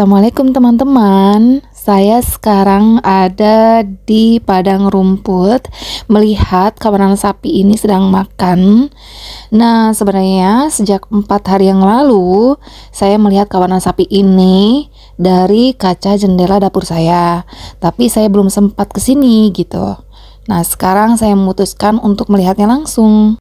Assalamualaikum teman-teman, saya sekarang ada di padang rumput melihat kawanan sapi ini sedang makan. Nah, sebenarnya sejak 4 hari yang lalu saya melihat kawanan sapi ini dari kaca jendela dapur saya, tapi saya belum sempat ke sini gitu. Nah, sekarang saya memutuskan untuk melihatnya langsung.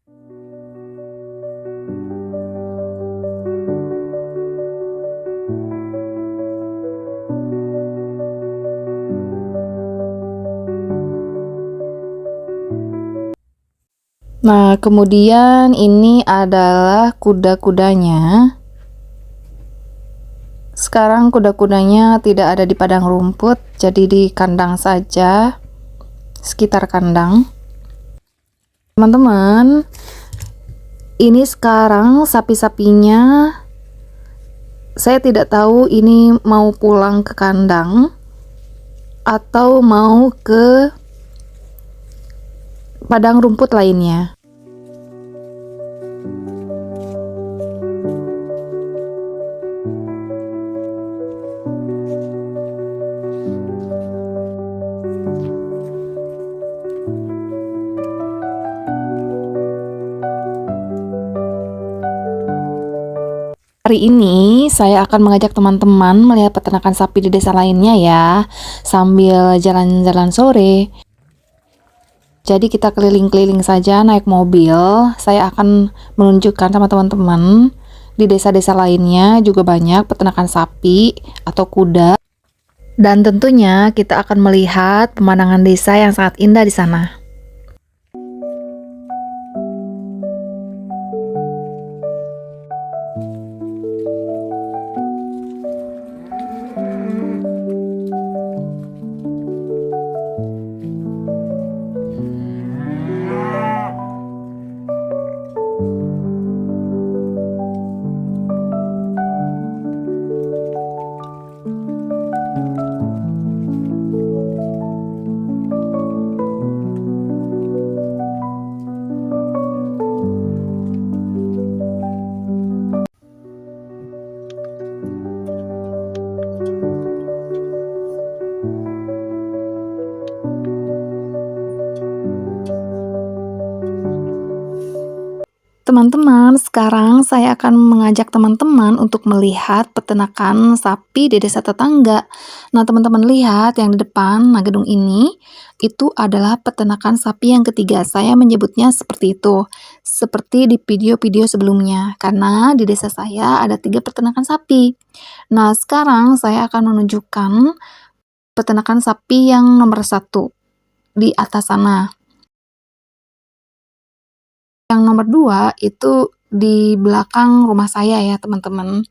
Nah, kemudian ini adalah kuda-kudanya. Sekarang kuda-kudanya tidak ada di padang rumput, jadi di kandang saja, sekitar kandang. Teman-teman, ini sekarang sapi-sapinya, saya tidak tahu ini mau pulang ke kandang atau mau ke padang rumput lainnya. Hari ini saya akan mengajak teman-teman melihat peternakan sapi di desa lainnya ya, sambil jalan-jalan sore. Jadi kita keliling-keliling saja naik mobil. Saya akan menunjukkan sama teman-teman di desa-desa lainnya juga banyak peternakan sapi atau kuda. Dan tentunya kita akan melihat pemandangan desa yang sangat indah di sana. Teman-teman, sekarang saya akan mengajak teman-teman untuk melihat peternakan sapi di desa tetangga. Nah, teman-teman lihat yang di depan, nah gedung ini, itu adalah peternakan sapi yang ketiga. Saya menyebutnya seperti itu, seperti di video-video sebelumnya, karena di desa saya ada 3 peternakan sapi. Nah, sekarang saya akan menunjukkan peternakan sapi yang nomor 1 di atas sana. Yang nomor 2 itu di belakang rumah saya ya teman-teman.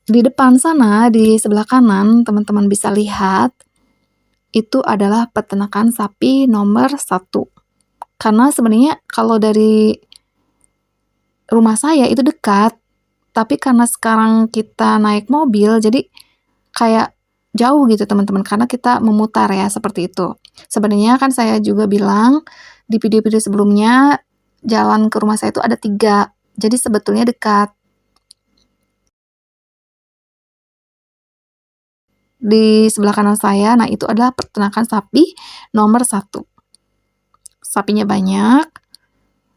Di depan sana, di sebelah kanan, teman-teman bisa lihat, itu adalah peternakan sapi nomor 1. Karena sebenarnya kalau dari rumah saya itu dekat, tapi karena sekarang kita naik mobil, jadi kayak jauh gitu teman-teman, karena kita memutar ya, seperti itu. Sebenarnya kan saya juga bilang di video-video sebelumnya, jalan ke rumah saya itu ada 3, jadi sebetulnya dekat. Di sebelah kanan saya, nah itu adalah peternakan sapi nomor 1. Sapinya banyak,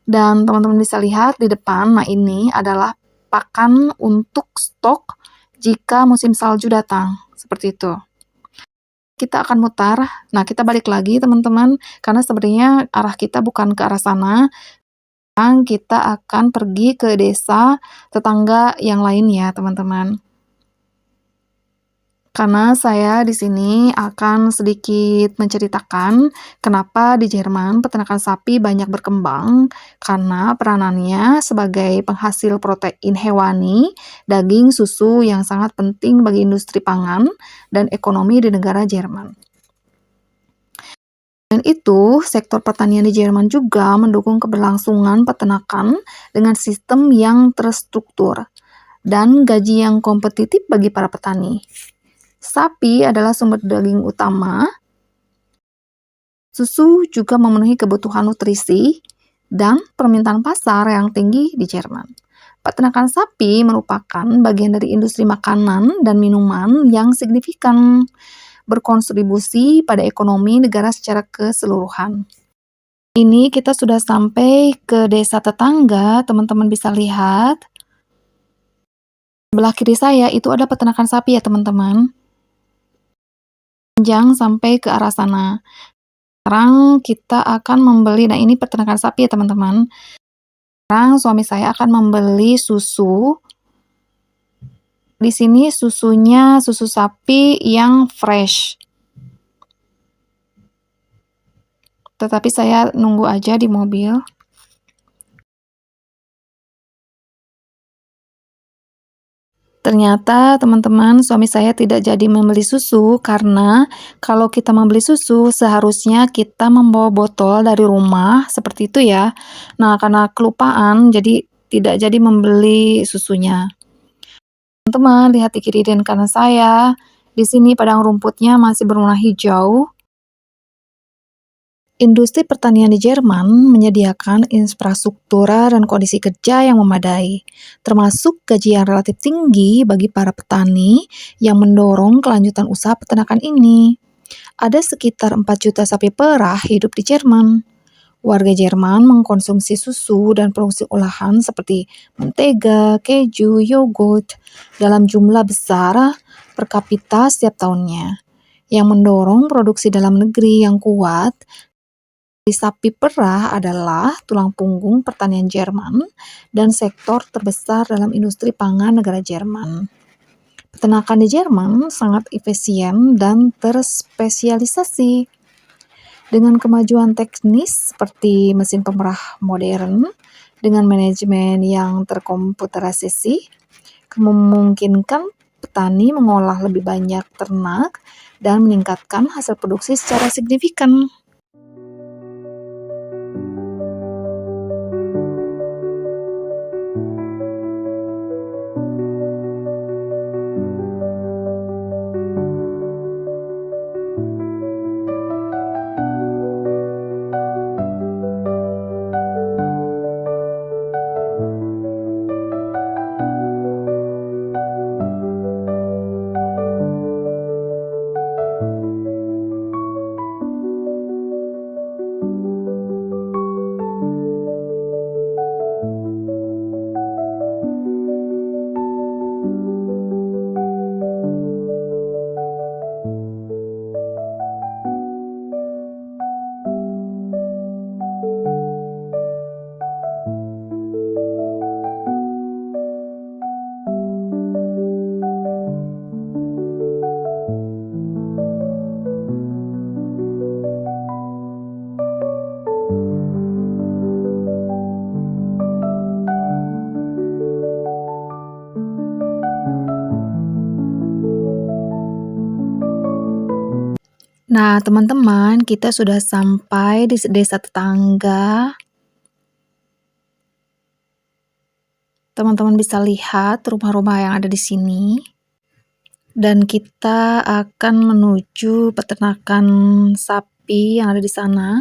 dan teman-teman bisa lihat di depan, nah ini adalah pakan untuk stok jika musim salju datang, seperti itu. Kita akan mutar, nah kita balik lagi teman-teman, karena sebenarnya arah kita bukan ke arah sana, kita akan pergi ke desa tetangga yang lain ya teman-teman. Karena saya di sini akan sedikit menceritakan kenapa di Jerman peternakan sapi banyak berkembang, karena peranannya sebagai penghasil protein hewani, daging, susu yang sangat penting bagi industri pangan dan ekonomi di negara Jerman. Dan itu, sektor pertanian di Jerman juga mendukung keberlangsungan peternakan dengan sistem yang terstruktur dan gaji yang kompetitif bagi para petani. Sapi adalah sumber daging utama. Susu juga memenuhi kebutuhan nutrisi dan permintaan pasar yang tinggi di Jerman. Peternakan sapi merupakan bagian dari industri makanan dan minuman yang signifikan, berkontribusi pada ekonomi negara secara keseluruhan. Ini kita sudah sampai ke desa tetangga, teman-teman bisa lihat. Sebelah kiri saya itu ada peternakan sapi ya teman-teman. Panjang sampai ke arah sana. Sekarang kita akan membeli, nah ini peternakan sapi ya teman-teman. Sekarang suami saya akan membeli susu. Di sini susunya susu sapi yang fresh. Tetapi saya nunggu aja di mobil. Ternyata teman-teman suami saya tidak jadi membeli susu karena kalau kita membeli susu seharusnya kita membawa botol dari rumah seperti itu ya. Nah, karena kelupaan jadi tidak jadi membeli susunya. Teman-teman lihat di kiri dan kanan saya. Di sini padang rumputnya masih berwarna hijau. Industri pertanian di Jerman menyediakan infrastruktur dan kondisi kerja yang memadai, termasuk gaji yang relatif tinggi bagi para petani yang mendorong kelanjutan usaha peternakan ini. Ada sekitar 4 juta sapi perah hidup di Jerman. Warga Jerman mengkonsumsi susu dan produksi olahan seperti mentega, keju, yogurt dalam jumlah besar per kapita setiap tahunnya, yang mendorong produksi dalam negeri yang kuat. Sapi perah adalah tulang punggung pertanian Jerman dan sektor terbesar dalam industri pangan negara Jerman. Peternakan di Jerman sangat efisien dan terspesialisasi. Dengan kemajuan teknis seperti mesin pemerah modern, dengan manajemen yang terkomputerisasi, memungkinkan petani mengolah lebih banyak ternak dan meningkatkan hasil produksi secara signifikan. Nah, teman-teman, kita sudah sampai di desa tetangga. Teman-teman bisa lihat rumah-rumah yang ada di sini. Dan kita akan menuju peternakan sapi yang ada di sana.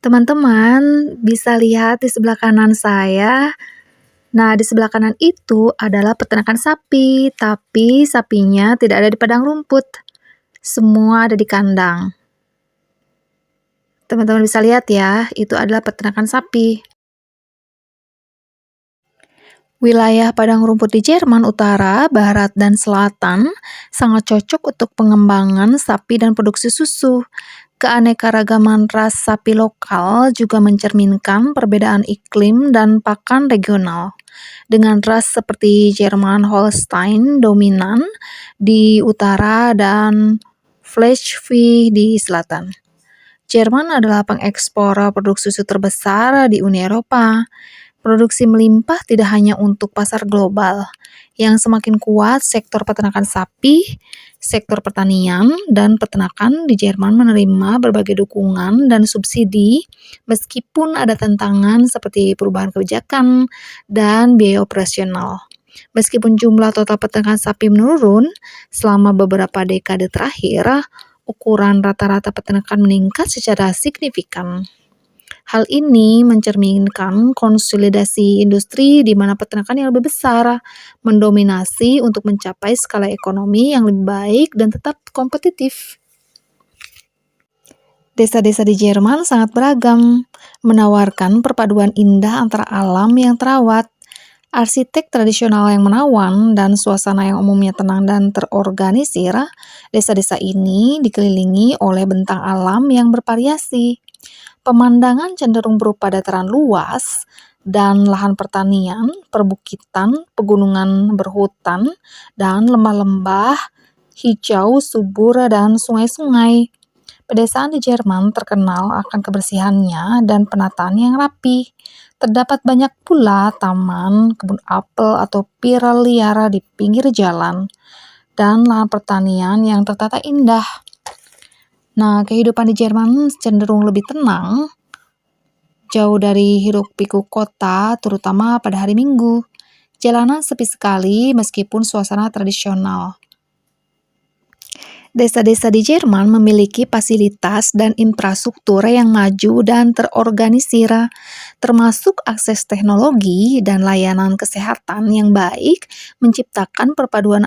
Teman-teman bisa lihat di sebelah kanan saya. Nah, di sebelah kanan itu adalah peternakan sapi, tapi sapinya tidak ada di padang rumput. Semua ada di kandang. Teman-teman bisa lihat ya, itu adalah peternakan sapi. Wilayah padang rumput di Jerman Utara, Barat, dan Selatan sangat cocok untuk pengembangan sapi dan produksi susu. Keanekaragaman ras sapi lokal juga mencerminkan perbedaan iklim dan pakan regional. Dengan ras seperti Jerman Holstein dominan di utara dan Schleswig di selatan. Jerman adalah pengekspor produk susu terbesar di Uni Eropa. Produksi melimpah tidak hanya untuk pasar global. Yang semakin kuat sektor peternakan sapi, sektor pertanian, dan peternakan di Jerman menerima berbagai dukungan dan subsidi meskipun ada tantangan seperti perubahan kebijakan dan biaya operasional. Meskipun jumlah total peternakan sapi menurun selama beberapa dekade terakhir, ukuran rata-rata peternakan meningkat secara signifikan. Hal ini mencerminkan konsolidasi industri di mana peternakan yang lebih besar mendominasi untuk mencapai skala ekonomi yang lebih baik dan tetap kompetitif. Desa-desa di Jerman sangat beragam, menawarkan perpaduan indah antara alam yang terawat, arsitek tradisional yang menawan, dan suasana yang umumnya tenang dan terorganisir. Desa-desa ini dikelilingi oleh bentang alam yang bervariasi. Pemandangan cenderung berupa dataran luas dan lahan pertanian, perbukitan, pegunungan berhutan, dan lembah-lembah hijau subur dan sungai-sungai. Pedesaan di Jerman terkenal akan kebersihannya dan penataan yang rapi. Terdapat banyak pula taman, kebun apel atau pir liar di pinggir jalan, dan lahan pertanian yang tertata indah. Nah, kehidupan di Jerman cenderung lebih tenang, jauh dari hiruk-pikuk kota, terutama pada hari Minggu. Jalanan sepi sekali meskipun suasana tradisional. Desa-desa di Jerman memiliki fasilitas dan infrastruktur yang maju dan terorganisir, termasuk akses teknologi dan layanan kesehatan yang baik, menciptakan perpaduan